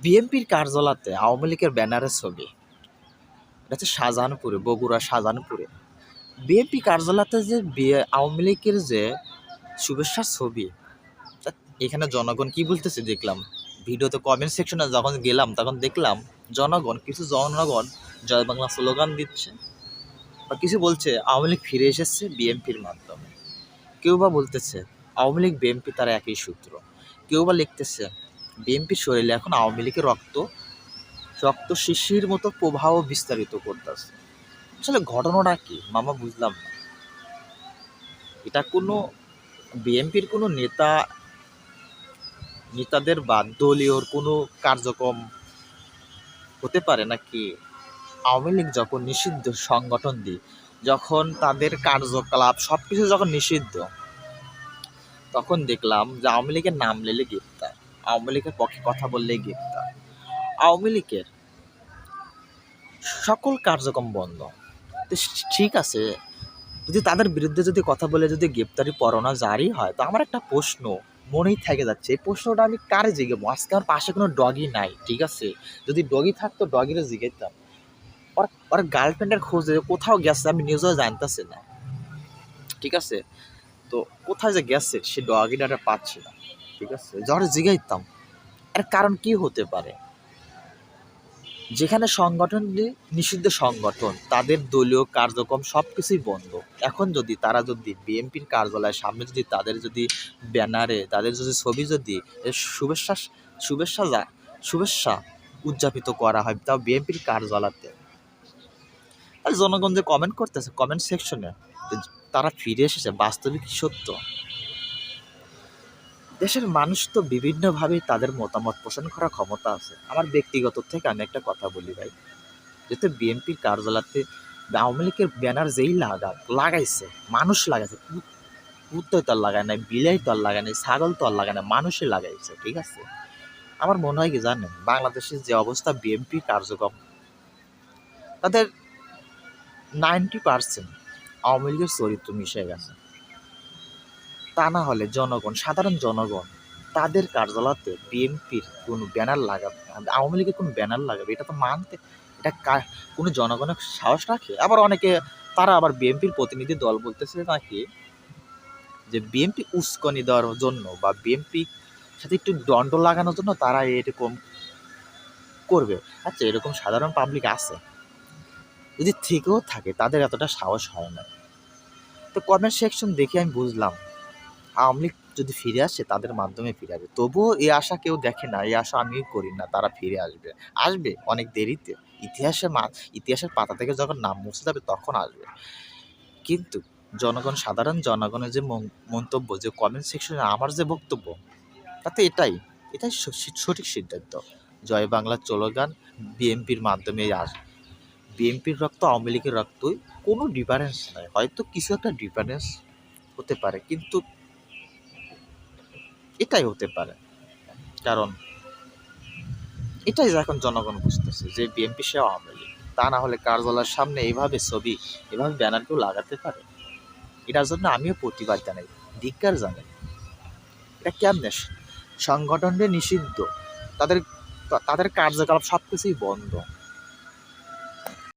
বিএনপির কার্যালয়তে আওয়ামী লীগের ব্যানারের ছবি। এটা হচ্ছে শাহজাহানপুরে, বগুড়া শাহজাহানপুরে। বিএনপি কার্যালয়তে যে আওয়ামী লীগের যে শুভেচ্ছার ছবি, তা এখানে জনগণ কি বলতেছে দেখলাম। ভিডিওতে কমেন্ট সেকশনে যখন গেলাম তখন দেখলাম কিছু জনগণ জয় বাংলা স্লোগান দিচ্ছে, বা কিছু বলছে আওয়ামী লীগ ফিরে এসেছে বিএনপির মাধ্যমে। কেউ বা বলতেছে আওয়ামী লীগ বিএনপি তারা একই সূত্র। কেউ বা লিখতেছে বিএনপির শরীরে এখন আওয়ামী লীগের রক্ত শিশির মতো প্রবাহ বিস্তারিত করতেছে। আসলে ঘটনাটা কি মামা বুঝলাম না। এটা কোনো বিএনপির কোনো নেতাদের বা দলীয় কোনো কার্যক্রম হতে পারে নাকি? আওয়ামী লীগ যখন নিষিদ্ধ সংগঠন দিয়ে, যখন তাদের কার্যকলাপ সব কিছু যখন নিষিদ্ধ, তখন দেখলাম যে আওয়ামী লীগের নাম নিলে গ্রেপ্তার, আওয়ামী লীগের পক্ষে কথা বললে গ্রেপ্তার, আওয়ামী লীগের সকল কার্যক্রম বন্ধ। তো ঠিক আছে, যদি তাদের বিরুদ্ধে যদি কথা বলে যদি গ্রেপ্তারি পরোয়ানা জারি হয়, তো আমার একটা প্রশ্ন মনেই থেকে যাচ্ছে। এই প্রশ্নটা আমি কারে জিজ্ঞাসা? আজকে আমার পাশে কোনো ডগি নাই, ঠিক আছে? যদি ডগি থাকতো ডগিরও জিজ্ঞাসতাম ওর গার্লফ্রেন্ডের খোঁজে কোথাও গেছে, আমি নিজেও জানতেছি না, ঠিক আছে? তো কোথায় যে গেছে সে ডগিটারে পাচ্ছি না, ঠিক আছে? যারা জিজ্ঞাসতাম এর কারণ কি হতে পারে? যেখানে নিষিদ্ধ সংগঠন, তাদের দলীয় কার্যক্রম সব কিছুই বন্ধ। এখন যদি তারা যদি বিএনপির কার্যালয়ের সামনে যদি তাদের যদি ব্যানারে তাদের যদি ছবি যদি শুভেচ্ছা শুভেচ্ছা শুভেচ্ছা উদযাপিত করা হয়, তাও বিএনপির কার্যালয়তে, আর জনগণ যে কমেন্ট করতেছে কমেন্ট সেকশনে, তারা ফিরে এসেছে, বাস্তবিক সত্য। দেশের মানুষ তো বিভিন্নভাবেই তাদের মতামত পোষণ করার ক্ষমতা আছে। আমার ব্যক্তিগত থেকে আমি একটা কথা বলি ভাই, যেহেতু বিএনপির কার্যালয়তে আওয়ামী লীগের ব্যানার যেই লাগাইছে, মানুষ লাগাইছে, কুত্তে তো আর লাগায় নাই, বিলাই তো আর লাগায় নাই, ছাগল তো আর লাগায় নাই, মানুষই লাগাইছে, ঠিক আছে? আমার মনে হয় কি জানেন, বাংলাদেশের যে অবস্থা বিএনপি কার্যক্রম, তাদের 90% আওয়ামী লীগের চরিত্র মিশে গেছে। তা না হলে সাধারণ জনগণ তাদের কার্যালয়তে বিএনপির কোনো ব্যানার লাগাবে, আওয়ামী লীগের কোনো ব্যানার লাগাবে, এটা তো মানতে, এটা কোনো জনগণের সাহস রাখে? আবার অনেকে তারা আবার বিএনপির প্রতিনিধি দল বলতেছে নাকি যে বিএনপি উস্কানি দেওয়ার জন্য বা বিএনপি সাথে একটু দণ্ড লাগানোর জন্য তারা এরকম করবে। আচ্ছা, এরকম সাধারণ পাবলিক আছে, যদি থেকেও থাকে তাদের এতটা সাহস হয় না। তো কমেন্ট সেকশন দেখে আমি বুঝলাম আওয়ামী লীগ যদি ফিরে আসে তাদের মাধ্যমে ফিরে আসবে। তবুও এই আশা কেউ দেখে না, এই আশা আমিও করি না তারা ফিরে আসবে। আসবে অনেক দেরিতে, ইতিহাসের পাতা থেকে যখন নাম মুছে যাবে তখন আসবে। কিন্তু সাধারণ জনগণের যে মন্তব্য, যে কমেন্ট সেকশনে আমার যে বক্তব্য, তাতে এটাই সঠিক সিদ্ধান্ত। জয় বাংলার স্লোগান বিএনপির মাধ্যমে আসবে। বিএনপির রক্ত আওয়ামী লীগের রক্তই, কোনো ডিফারেন্স নাই। হয়তো কিছু একটা ডিফারেন্স হতে পারে, কিন্তু এটাই হতে পারে। কারণ এটাই এখন জনগণ বুঝতেছে যে বিএনপি সে আওয়ামী লীগ। তা না হলে কার্যালয়ের সামনে এইভাবে ছবি, এভাবে ব্যানার কেউ লাগাতে পারে? এটার জন্য আমিও প্রতিবাদ জানাই, ধিক্কার জানাই। এটা কেমনে সংগঠনটা নিষিদ্ধ, তাদের তাদের কার্যকলাপ সব কিছুই বন্ধ,